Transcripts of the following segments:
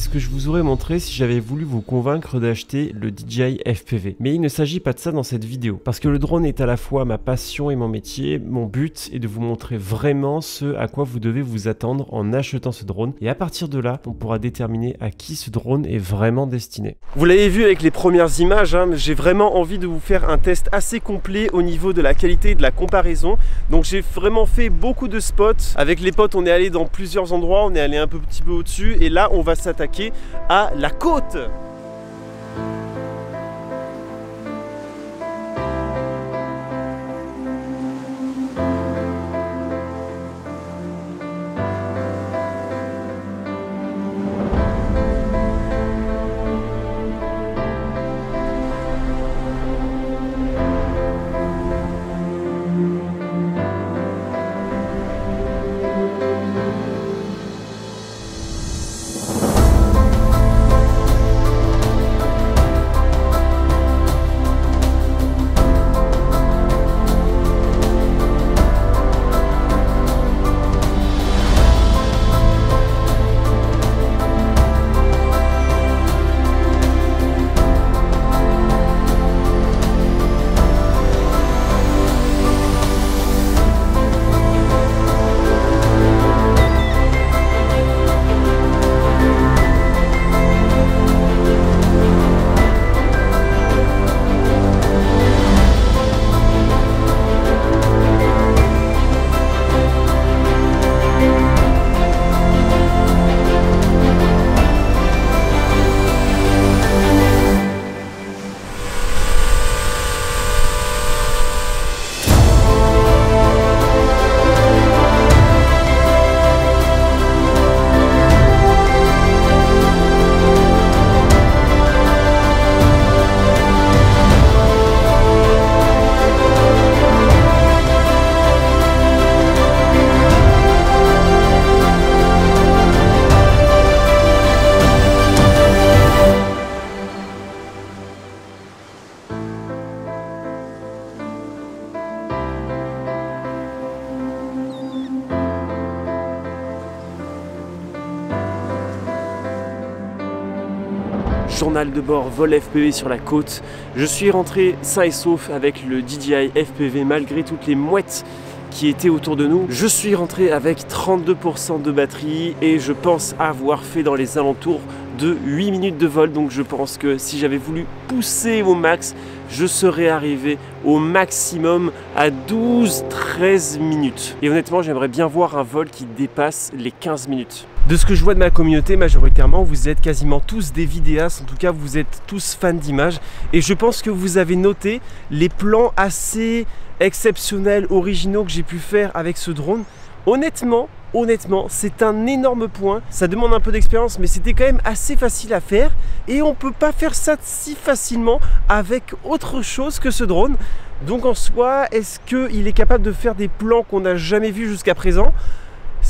ce que je vous aurais montré si j'avais voulu vous convaincre d'acheter le DJI FPV. Mais il ne s'agit pas de ça dans cette vidéo, parce que le drone est à la fois ma passion et mon métier. Mon but est de vous montrer vraiment ce à quoi vous devez vous attendre en achetant ce drone, et à partir de là, on pourra déterminer à qui ce drone est vraiment destiné. Vous l'avez vu avec les premières images, hein, j'ai vraiment envie de vous faire un test assez complet au niveau de la qualité et de la comparaison. Donc j'ai vraiment fait beaucoup de spots. Avec les potes, on est allé dans plusieurs endroits, on est allé un petit peu au-dessus, et là on va s'attaquer à la côte. Journal de bord, vol FPV sur la côte. Je suis rentré sain et sauf avec le DJI FPV malgré toutes les mouettes qui étaient autour de nous. Je suis rentré avec 32% de batterie et je pense avoir fait dans les alentours de 8 minutes de vol. Donc je pense que si j'avais voulu pousser au max, je serais arrivé au maximum à 12-13 minutes. Et honnêtement, j'aimerais bien voir un vol qui dépasse les 15 minutes. De ce que je vois de ma communauté, majoritairement, vous êtes quasiment tous des vidéastes, en tout cas vous êtes tous fans d'images. Et je pense que vous avez noté les plans assez exceptionnels, originaux que j'ai pu faire avec ce drone. Honnêtement, c'est un énorme point. Ça demande un peu d'expérience, mais c'était quand même assez facile à faire. Et on ne peut pas faire ça si facilement avec autre chose que ce drone. Donc en soi, est-ce qu'il est capable de faire des plans qu'on n'a jamais vus jusqu'à présent ?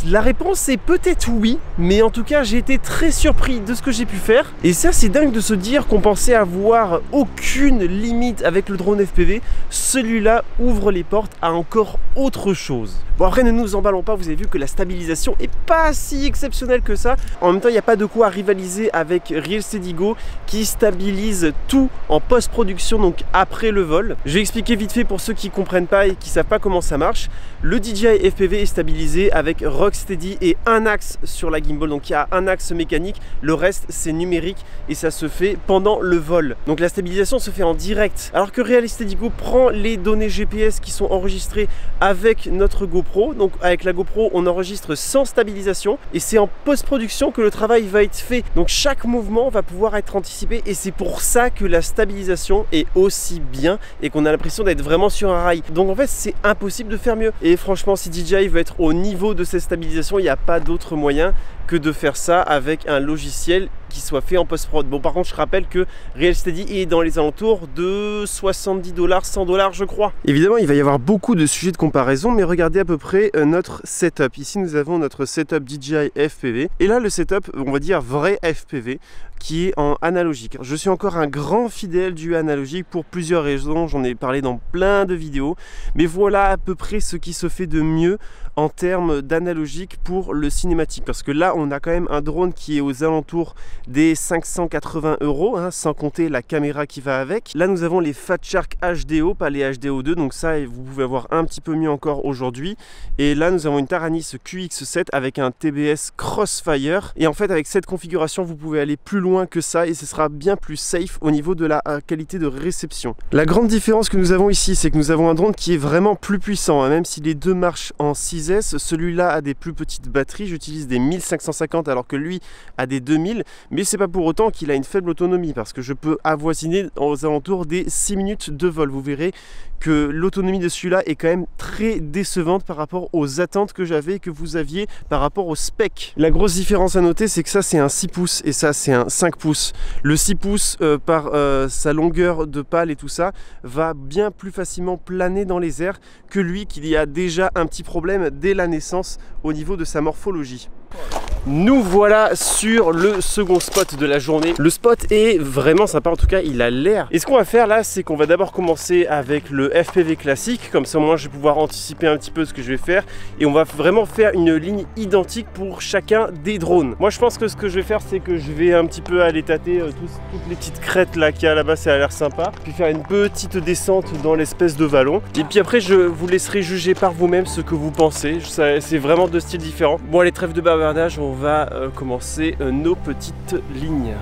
La réponse est peut-être oui, mais en tout cas j'ai été très surpris de ce que j'ai pu faire. Et ça, c'est dingue de se dire qu'on pensait avoir aucune limite avec le drone FPV. Celui-là ouvre les portes à encore autre chose. Bon, après ne nous emballons pas, vous avez vu que la stabilisation est pas si exceptionnelle que ça. En même temps, il n'y a pas de quoi rivaliser avec Real Steady Go qui stabilise tout en post-production, donc après le vol. Je vais expliquer vite fait pour ceux qui ne comprennent pas et qui ne savent pas comment ça marche. Le DJI FPV est stabilisé avec Rocksteady et un axe sur la gimbal, donc il y a un axe mécanique, le reste c'est numérique et ça se fait pendant le vol. Donc la stabilisation se fait en direct, alors que Real Steady Go prend les données GPS qui sont enregistrées avec notre GoPro. Donc avec la GoPro on enregistre sans stabilisation et c'est en post-production que le travail va être fait. Donc chaque mouvement va pouvoir être anticipé et c'est pour ça que la stabilisation est aussi bien et qu'on a l'impression d'être vraiment sur un rail. Donc en fait c'est impossible de faire mieux. Et franchement, si DJI veut être au niveau de cette stabilisation, il n'y a pas d'autre moyen que de faire ça avec un logiciel qui soit fait en post-prod. Bon, par contre, je rappelle que Real Steady est dans les alentours de 70 $, 100 $, je crois. Évidemment, il va y avoir beaucoup de sujets de comparaison, mais regardez à peu près notre setup. Ici, nous avons notre setup DJI FPV. Et là, le setup, on va dire vrai FPV, qui est en analogique. Je suis encore un grand fidèle du analogique pour plusieurs raisons. J'en ai parlé dans plein de vidéos. Mais voilà à peu près ce qui se fait de mieux en termes d'analogique pour le cinématique. Parce que là, on a quand même un drone qui est aux alentours des 580 €, hein, sans compter la caméra qui va avec. Là nous avons les Fat Shark HDO, pas les HDO2, donc ça vous pouvez avoir un petit peu mieux encore aujourd'hui. Et là nous avons une Taranis QX7 avec un TBS Crossfire, et en fait avec cette configuration vous pouvez aller plus loin que ça et ce sera bien plus safe au niveau de la qualité de réception. La grande différence que nous avons ici, c'est que nous avons un drone qui est vraiment plus puissant, hein, même si les deux marchent en 6S, celui-là a des plus petites batteries, j'utilise des 1550 alors que lui a des 2000, mais c'est pas pour autant qu'il a une faible autonomie parce que je peux avoisiner aux alentours des 6 minutes de vol. Vous verrez que l'autonomie de celui-là est quand même très décevante par rapport aux attentes que j'avais et que vous aviez par rapport au spec. La grosse différence à noter, c'est que ça c'est un 6 pouces et ça c'est un 5 pouces. Le 6 pouces par sa longueur de pale et tout ça va bien plus facilement planer dans les airs que lui qui a déjà un petit problème dès la naissance au niveau de sa morphologie. Nous voilà sur le second spot de la journée. Le spot est vraiment sympa, en tout cas il a l'air. Et ce qu'on va faire là, c'est qu'on va d'abord commencer avec le FPV classique, comme ça moi je vais pouvoir anticiper un petit peu ce que je vais faire. Et on va vraiment faire une ligne identique pour chacun des drones. Moi je pense que ce que je vais faire, c'est que je vais un petit peu aller tâter toutes les petites crêtes là qu'il y a là-bas, ça a l'air sympa. Puis faire une petite descente dans l'espèce de vallon. Et puis après je vous laisserai juger par vous-même ce que vous pensez. C'est vraiment deux styles différents. Bon allez, trêve de bavardage, on va commencer nos petites lignes.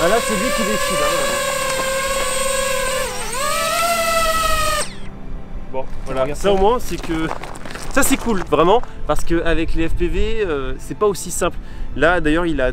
Ah là c'est lui qui décide. Bon voilà, ça au moins c'est que ça c'est cool vraiment, parce qu'avec les FPV c'est pas aussi simple. Là d'ailleurs il a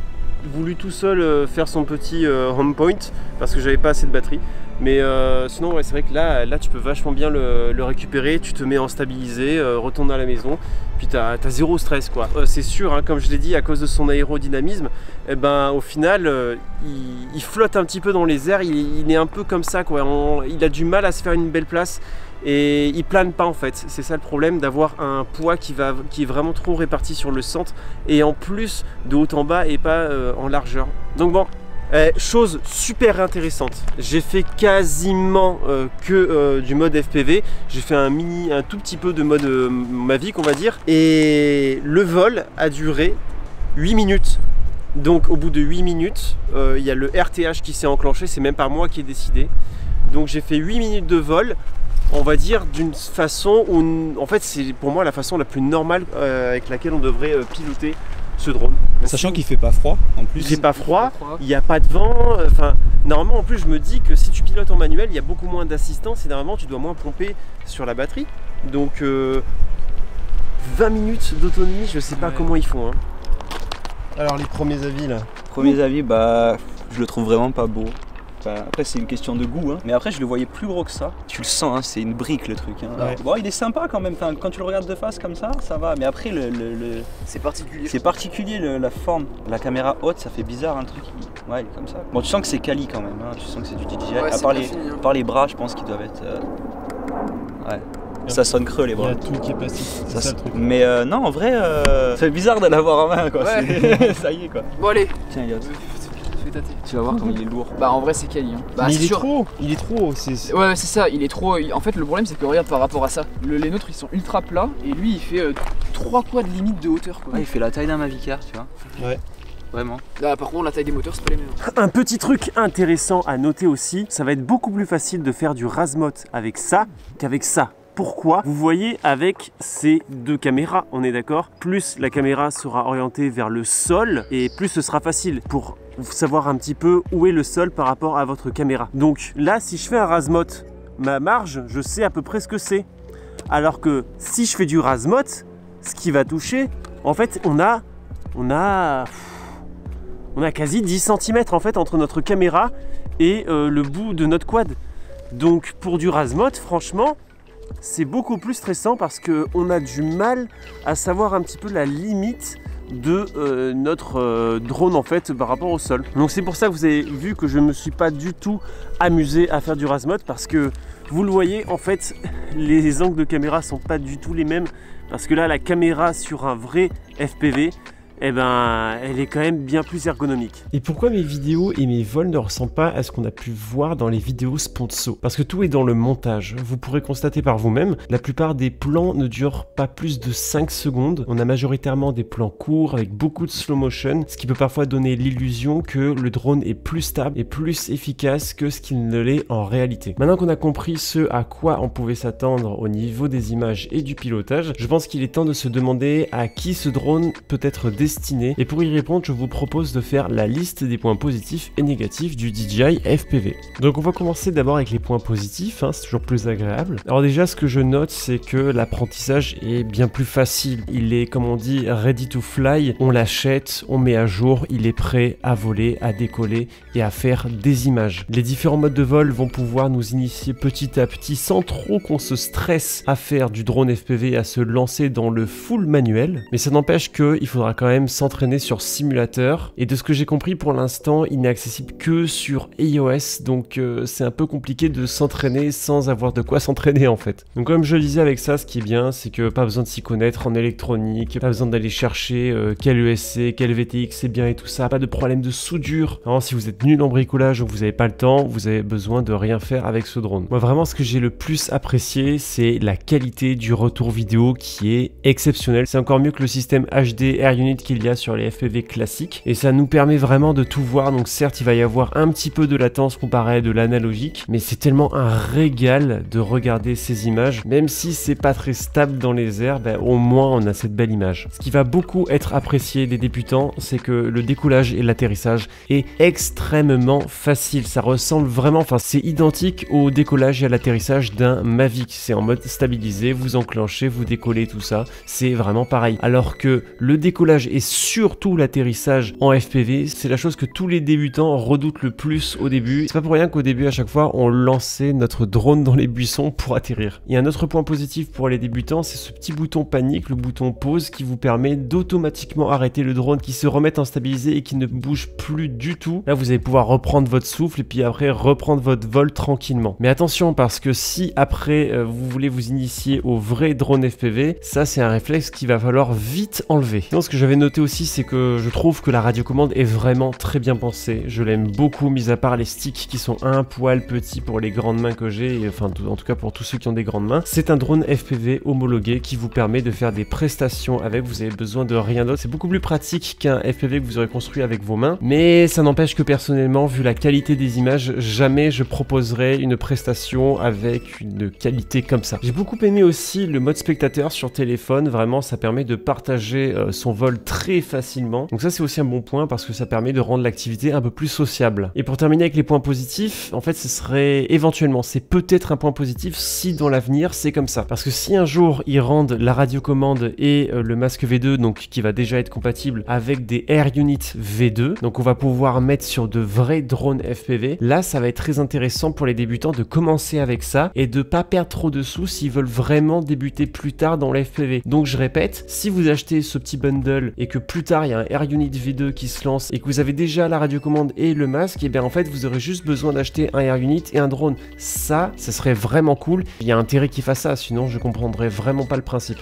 voulu tout seul faire son petit home point parce que j'avais pas assez de batterie. Mais sinon ouais, c'est vrai que là tu peux vachement bien le récupérer, tu te mets en stabilisé, retournes à la maison, puis t'as zéro stress quoi. C'est sûr, hein, comme je l'ai dit, à cause de son aérodynamisme, et ben au final il flotte un petit peu dans les airs, il est un peu comme ça quoi. Il a du mal à se faire une belle place et il plane pas en fait. C'est ça le problème, d'avoir un poids qui est vraiment trop réparti sur le centre et en plus de haut en bas et pas en largeur. Donc bon. Chose super intéressante, j'ai fait quasiment que du mode FPV, j'ai fait un tout petit peu de mode Mavic on va dire, et le vol a duré 8 minutes. Donc au bout de 8 minutes, il y a le RTH qui s'est enclenché, c'est même pas moi qui ai décidé. Donc j'ai fait 8 minutes de vol, on va dire d'une façon où, en fait c'est pour moi la façon la plus normale avec laquelle on devrait piloter ce drone. Sachant qu'il fait pas froid en plus. Il fait pas froid, il n'y a pas de vent, enfin normalement en plus je me dis que si tu pilotes en manuel, il y a beaucoup moins d'assistance et normalement tu dois moins pomper sur la batterie. Donc 20 minutes d'autonomie, je sais pas comment ils font. Hein. Alors les premiers avis là. Premiers avis, bah je le trouve vraiment pas beau. Enfin, après c'est une question de goût, hein. Mais après je le voyais plus gros que ça. Tu le sens, hein, c'est une brique le truc. Hein. Ouais. Bon, il est sympa quand même. Enfin, quand tu le regardes de face comme ça va. Mais après C'est particulier. c'est particulier la forme. La caméra haute, ça fait bizarre un truc. Ouais, il est comme ça. Bon, tu sens que c'est quali quand même. Hein. Tu sens que c'est du DJI. Ouais, à part les bras, je pense qu'ils doivent être. Ouais. Ça sonne creux les Il y bras. a tout qui est passé, c'est ça le truc. Mais non, en vrai, c'est bizarre de l'avoir en main quoi. Ouais. Ça y est quoi. Bon allez, Tiens, Elliot, fais tâter. tu vas voir comme il est lourd. Bah en vrai c'est quali. Hein. Bah, Mais c'est il est sûr. trop, il est trop. C'est... Ouais c'est ça, il est trop. En fait le problème c'est que regarde par rapport à ça, les nôtres ils sont ultra plats et lui il fait 3 quads de limite de hauteur quoi. Ouais, il fait la taille d'un Mavic Air, tu vois. Ouais. Vraiment. Là par contre la taille des moteurs c'est pas les mêmes. Un petit truc intéressant à noter aussi, ça va être beaucoup plus facile de faire du Razmot avec ça qu'avec ça. Pourquoi? Vous voyez avec ces deux caméras, on est d'accord? Plus la caméra sera orientée vers le sol et plus ce sera facile pour savoir un petit peu où est le sol par rapport à votre caméra. Donc là, si je fais un Razmot, ma marge, je sais à peu près ce que c'est. Alors que si je fais du Razmot, ce qui va toucher, en fait, on a quasi 10 cm en fait entre notre caméra et le bout de notre quad. Donc pour du Razmot, franchement, c'est beaucoup plus stressant parce qu'on a du mal à savoir un petit peu la limite de notre drone en fait par rapport au sol. Donc c'est pour ça que vous avez vu que je ne me suis pas du tout amusé à faire du Razmot parce que vous le voyez en fait les angles de caméra sont pas du tout les mêmes parce que là la caméra sur un vrai FPV, eh ben, elle est quand même bien plus ergonomique. Et pourquoi mes vidéos et mes vols ne ressemblent pas à ce qu'on a pu voir dans les vidéos sponsor? Parce que tout est dans le montage. Vous pourrez constater par vous-même, la plupart des plans ne durent pas plus de 5 secondes. On a majoritairement des plans courts avec beaucoup de slow motion, ce qui peut parfois donner l'illusion que le drone est plus stable et plus efficace que ce qu'il ne l'est en réalité. Maintenant qu'on a compris ce à quoi on pouvait s'attendre au niveau des images et du pilotage, je pense qu'il est temps de se demander à qui ce drone peut être destiné. Et pour y répondre, je vous propose de faire la liste des points positifs et négatifs du DJI FPV. Donc on va commencer d'abord avec les points positifs, hein, c'est toujours plus agréable. Alors déjà, ce que je note, c'est que l'apprentissage est bien plus facile. Il est, comme on dit, ready to fly. On l'achète, on met à jour, il est prêt à voler, à décoller et à faire des images. Les différents modes de vol vont pouvoir nous initier petit à petit sans trop qu'on se stresse à faire du drone FPV et à se lancer dans le full manuel. Mais ça n'empêche qu'il faudra quand même s'entraîner sur simulateur et de ce que j'ai compris pour l'instant il n'est accessible que sur iOS donc c'est un peu compliqué de s'entraîner sans avoir de quoi s'entraîner en fait. Donc comme je le disais avec ça, ce qui est bien c'est que pas besoin de s'y connaître en électronique, pas besoin d'aller chercher quel ESC, quel VTX c'est bien et tout ça, pas de problème de soudure. Alors, si vous êtes nul en bricolage ou que vous n'avez pas le temps, vous avez besoin de rien faire avec ce drone. Moi vraiment ce que j'ai le plus apprécié c'est la qualité du retour vidéo qui est exceptionnelle. C'est encore mieux que le système HD Air Unit qu'il y a sur les FPV classiques et ça nous permet vraiment de tout voir. Donc certes il va y avoir un petit peu de latence comparé à de l'analogique, mais c'est tellement un régal de regarder ces images, même si c'est pas très stable dans les airs, ben, au moins on a cette belle image. Ce qui va beaucoup être apprécié des débutants, c'est que le décollage et l'atterrissage est extrêmement facile. Ça ressemble vraiment, enfin c'est identique au décollage et à l'atterrissage d'un Mavic. C'est en mode stabilisé, vous enclenchez, vous décollez, tout ça, c'est vraiment pareil. Alors que le décollage et surtout l'atterrissage en FPV, c'est la chose que tous les débutants redoutent le plus au début. C'est pas pour rien qu'au début à chaque fois on lançait notre drone dans les buissons pour atterrir. Et un autre point positif pour les débutants, c'est ce petit bouton panique, le bouton pause qui vous permet d'automatiquement arrêter le drone, qui se remette en stabilisé et qui ne bouge plus du tout. Là vous allez pouvoir reprendre votre souffle et puis après reprendre votre vol tranquillement. Mais attention parce que si après vous voulez vous initier au vrai drone FPV, ça c'est un réflexe qu'il va falloir vite enlever. Donc ce que j'avais noter aussi, c'est que je trouve que la radiocommande est vraiment très bien pensée. Je l'aime beaucoup, mis à part les sticks qui sont un poil petits pour les grandes mains que j'ai, enfin en tout cas pour tous ceux qui ont des grandes mains. C'est un drone FPV homologué qui vous permet de faire des prestations avec, vous avez besoin de rien d'autre. C'est beaucoup plus pratique qu'un FPV que vous aurez construit avec vos mains, mais ça n'empêche que personnellement, vu la qualité des images, jamais je proposerai une prestation avec une qualité comme ça. J'ai beaucoup aimé aussi le mode spectateur sur téléphone, vraiment ça permet de partager son vol très facilement. Donc ça c'est aussi un bon point parce que ça permet de rendre l'activité un peu plus sociable. Et pour terminer avec les points positifs, en fait ce serait éventuellement, c'est peut-être un point positif si dans l'avenir c'est comme ça. Parce que si un jour ils rendent la radiocommande et le masque V2, donc qui va déjà être compatible avec des Air Unit V2, donc on va pouvoir mettre sur de vrais drones FPV, là ça va être très intéressant pour les débutants de commencer avec ça et de pas perdre trop de sous s'ils veulent vraiment débuter plus tard dans le FPV. Donc je répète, si vous achetez ce petit bundle et que plus tard il y a un Air Unit V2 qui se lance et que vous avez déjà la radiocommande et le masque, et bien en fait vous aurez juste besoin d'acheter un Air Unit et un drone. Ça serait vraiment cool. Il y a intérêt qu'ils fassent ça, sinon je comprendrais vraiment pas le principe.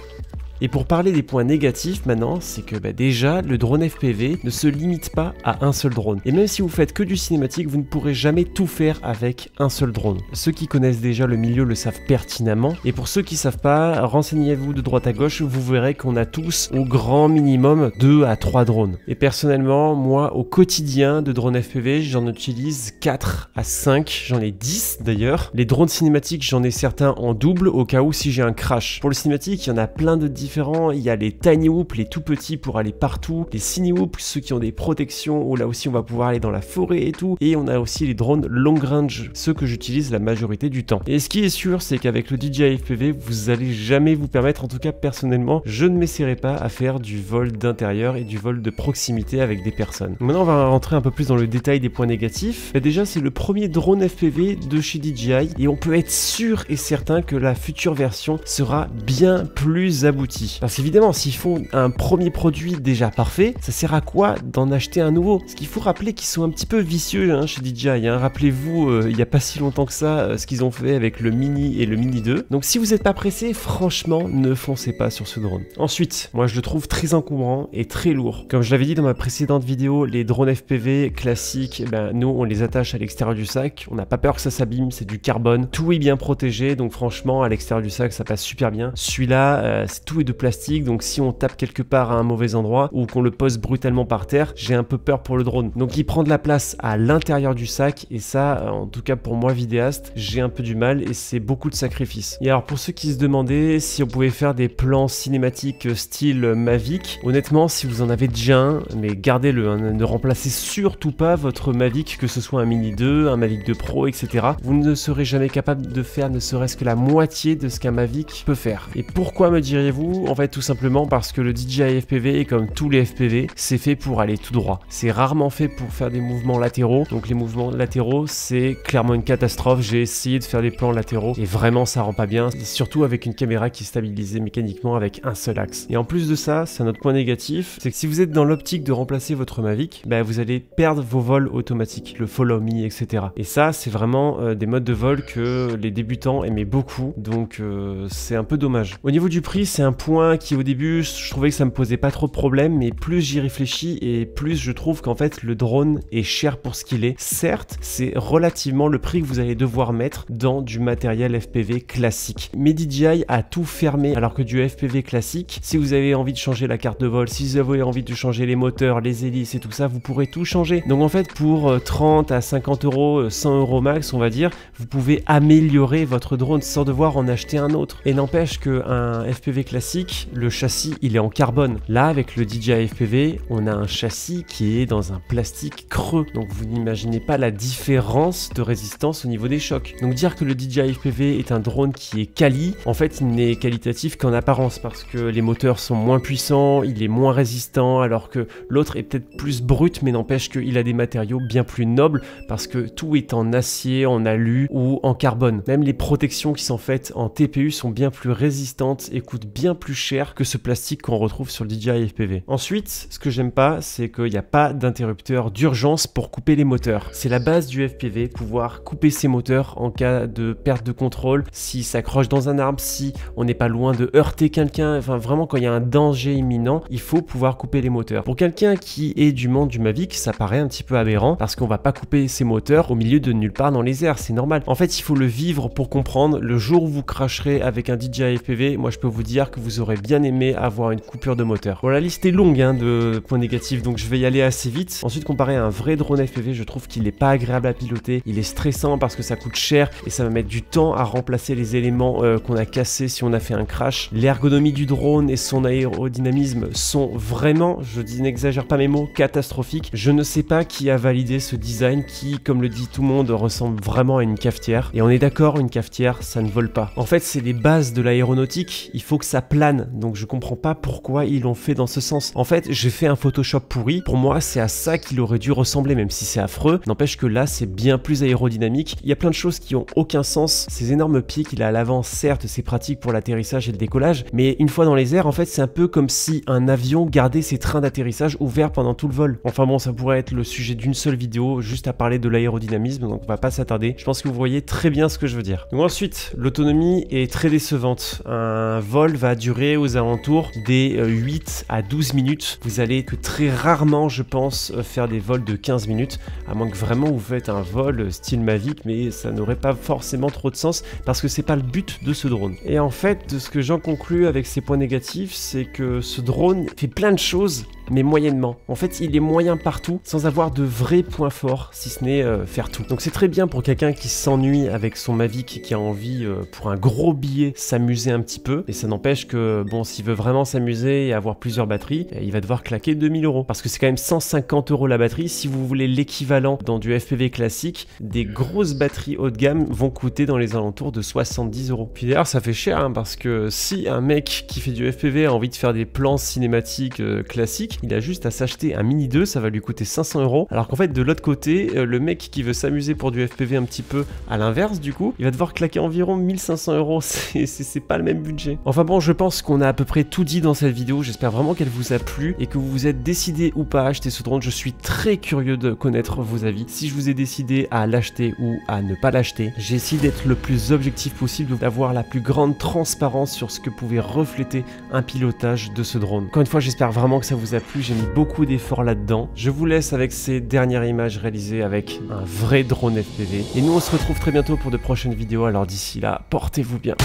Et pour parler des points négatifs maintenant, c'est que déjà le drone FPV ne se limite pas à un seul drone. Et même si vous faites que du cinématique, vous ne pourrez jamais tout faire avec un seul drone. Ceux qui connaissent déjà le milieu le savent pertinemment. Et pour ceux qui ne savent pas, renseignez-vous de droite à gauche, vous verrez qu'on a tous au grand minimum 2 à 3 drones. Et personnellement, moi au quotidien de drones FPV, j'en utilise 4 à 5, j'en ai 10 d'ailleurs. Les drones cinématiques, j'en ai certains en double au cas où si j'ai un crash. Pour le cinématique, il y en a plein de différents. Il y a les tiny whoop, les tout petits pour aller partout, les cine whoop, ceux qui ont des protections où là aussi on va pouvoir aller dans la forêt et tout, et on a aussi les drones long range, ceux que j'utilise la majorité du temps. Et ce qui est sûr, c'est qu'avec le DJI FPV, vous allez jamais vous permettre, en tout cas personnellement, je ne m'essaierai pas à faire du vol d'intérieur et du vol de proximité avec des personnes. Maintenant on va rentrer un peu plus dans le détail des points négatifs. Déjà c'est le premier drone FPV de chez DJI et on peut être sûr et certain que la future version sera bien plus aboutie. Parce qu'évidemment, s'ils font un premier produit déjà parfait, ça sert à quoi d'en acheter un nouveau? Ce qu'il faut rappeler qu'ils sont un petit peu vicieux chez DJI. Rappelez-vous, il n'y a pas si longtemps que ça, ce qu'ils ont fait avec le Mini et le Mini 2. Donc si vous n'êtes pas pressé, franchement, ne foncez pas sur ce drone. Ensuite, moi je le trouve très encombrant et très lourd. Comme je l'avais dit dans ma précédente vidéo, les drones FPV classiques, nous on les attache à l'extérieur du sac. On n'a pas peur que ça s'abîme, c'est du carbone. Tout est bien protégé, donc franchement, à l'extérieur du sac, ça passe super bien. Celui-là, tout est de plastique, donc si on tape quelque part à un mauvais endroit ou qu'on le pose brutalement par terre, j'ai un peu peur pour le drone. Donc il prend de la place à l'intérieur du sac et ça, en tout cas pour moi vidéaste, j'ai un peu du mal et c'est beaucoup de sacrifices. Et alors pour ceux qui se demandaient si on pouvait faire des plans cinématiques style Mavic, honnêtement si vous en avez déjà un, mais gardez-le, ne remplacez surtout pas votre Mavic, que ce soit un Mini 2, un Mavic 2 Pro, etc. Vous ne serez jamais capable de faire ne serait-ce que la moitié de ce qu'un Mavic peut faire. Et pourquoi me diriez-vous? En fait tout simplement parce que le DJI FPV, comme tous les FPV, c'est fait pour aller tout droit. C'est rarement fait pour faire des mouvements latéraux. Donc les mouvements latéraux, c'est clairement une catastrophe. J'ai essayé de faire des plans latéraux et vraiment ça rend pas bien. Et surtout avec une caméra qui est stabilisée mécaniquement avec un seul axe. Et en plus de ça, c'est un autre point négatif, c'est que si vous êtes dans l'optique de remplacer votre Mavic, vous allez perdre vos vols automatiques, le follow me, etc. Et ça, c'est vraiment des modes de vol que les débutants aimaient beaucoup. Donc c'est un peu dommage. Au niveau du prix, c'est un point qui au début je trouvais que ça me posait pas trop de problème, mais plus j'y réfléchis et plus je trouve qu'en fait le drone est cher pour ce qu'il est. Certes, c'est relativement le prix que vous allez devoir mettre dans du matériel FPV classique, mais DJI a tout fermé, alors que du FPV classique, si vous avez envie de changer la carte de vol, si vous avez envie de changer les moteurs, les hélices et tout ça, vous pourrez tout changer. Donc en fait pour 30 à 50 euros, 100 euros max on va dire, vous pouvez améliorer votre drone sans devoir en acheter un autre. Et n'empêche qu'un FPV classique, le châssis il est en carbone. Là avec le DJI FPV, on a un châssis qui est dans un plastique creux. Donc vous n'imaginez pas la différence de résistance au niveau des chocs. Donc dire que le DJI FPV est un drone qui est quali, en fait il n'est qualitatif qu'en apparence parce que les moteurs sont moins puissants, il est moins résistant, alors que l'autre est peut-être plus brut, mais n'empêche qu'il a des matériaux bien plus nobles parce que tout est en acier, en alu ou en carbone. Même les protections qui sont faites en TPU sont bien plus résistantes et coûtent bien plus cher que ce plastique qu'on retrouve sur le DJI FPV. Ensuite, ce que j'aime pas, c'est qu'il n'y a pas d'interrupteur d'urgence pour couper les moteurs. C'est la base du FPV, pouvoir couper ses moteurs en cas de perte de contrôle, si s'accroche dans un arbre, si on n'est pas loin de heurter quelqu'un, enfin vraiment quand il y a un danger imminent, il faut pouvoir couper les moteurs. Pour quelqu'un qui est du monde du Mavic, ça paraît un petit peu aberrant parce qu'on va pas couper ses moteurs au milieu de nulle part dans les airs, c'est normal. En fait, il faut le vivre pour comprendre. Le jour où vous cracherez avec un DJI FPV, moi je peux vous dire que vous aurez bien aimé avoir une coupure de moteur. Bon, la liste est longue hein, de points négatifs, donc je vais y aller assez vite. Ensuite, comparé à un vrai drone FPV, je trouve qu'il n'est pas agréable à piloter. Il est stressant parce que ça coûte cher et ça va mettre du temps à remplacer les éléments qu'on a cassés si on a fait un crash. L'ergonomie du drone et son aérodynamisme sont vraiment, je n'exagère pas mes mots, catastrophiques. Je ne sais pas qui a validé ce design qui, comme le dit tout le monde, ressemble vraiment à une cafetière. Et on est d'accord, une cafetière, ça ne vole pas. En fait, c'est les bases de l'aéronautique. Il faut que ça plane. Donc je comprends pas pourquoi ils l'ont fait dans ce sens. En fait, j'ai fait un Photoshop pourri. Pour moi, c'est à ça qu'il aurait dû ressembler, même si c'est affreux. N'empêche que là, c'est bien plus aérodynamique. Il y a plein de choses qui ont aucun sens. Ces énormes pieds qu'il a à l'avant, certes, c'est pratique pour l'atterrissage et le décollage, mais une fois dans les airs, en fait, c'est un peu comme si un avion gardait ses trains d'atterrissage ouverts pendant tout le vol. Enfin bon, ça pourrait être le sujet d'une seule vidéo, juste à parler de l'aérodynamisme, donc on va pas s'attarder. Je pense que vous voyez très bien ce que je veux dire. Donc ensuite, l'autonomie est très décevante. Un vol va durer aux alentours des 8 à 12 minutes. Vous allez que très rarement, je pense, faire des vols de 15 minutes, à moins que vraiment vous faites un vol style Mavic, mais ça n'aurait pas forcément trop de sens parce que c'est pas le but de ce drone. Et en fait, de ce que j'en conclus avec ces points négatifs, c'est que ce drone fait plein de choses, mais moyennement. En fait, il est moyen partout, sans avoir de vrais points forts, si ce n'est faire tout. Donc c'est très bien pour quelqu'un qui s'ennuie avec son Mavic et qui a envie, pour un gros billet, s'amuser un petit peu. Et ça n'empêche que, bon, s'il veut vraiment s'amuser et avoir plusieurs batteries, il va devoir claquer 2000 €. Parce que c'est quand même 150 € la batterie. Si vous voulez l'équivalent dans du FPV classique, des grosses batteries haut de gamme vont coûter dans les alentours de 70 €. Puis d'ailleurs, ça fait cher, hein, parce que si un mec qui fait du FPV a envie de faire des plans cinématiques classiques, il a juste à s'acheter un Mini 2, ça va lui coûter 500 €. Alors qu'en fait, de l'autre côté, le mec qui veut s'amuser pour du FPV un petit peu à l'inverse, du coup, il va devoir claquer environ 1500 €. C'est pas le même budget. Enfin bon, je pense qu'on a à peu près tout dit dans cette vidéo. J'espère vraiment qu'elle vous a plu et que vous vous êtes décidé ou pas à acheter ce drone. Je suis très curieux de connaître vos avis. Si je vous ai décidé à l'acheter ou à ne pas l'acheter, j'ai essayé d'être le plus objectif possible, d'avoir la plus grande transparence sur ce que pouvait refléter un pilotage de ce drone. Encore une fois, j'espère vraiment que ça vous a plu. J'ai mis beaucoup d'efforts là-dedans. Je vous laisse avec ces dernières images réalisées avec un vrai drone FPV. Et nous, on se retrouve très bientôt pour de prochaines vidéos. Alors d'ici là, portez-vous bien.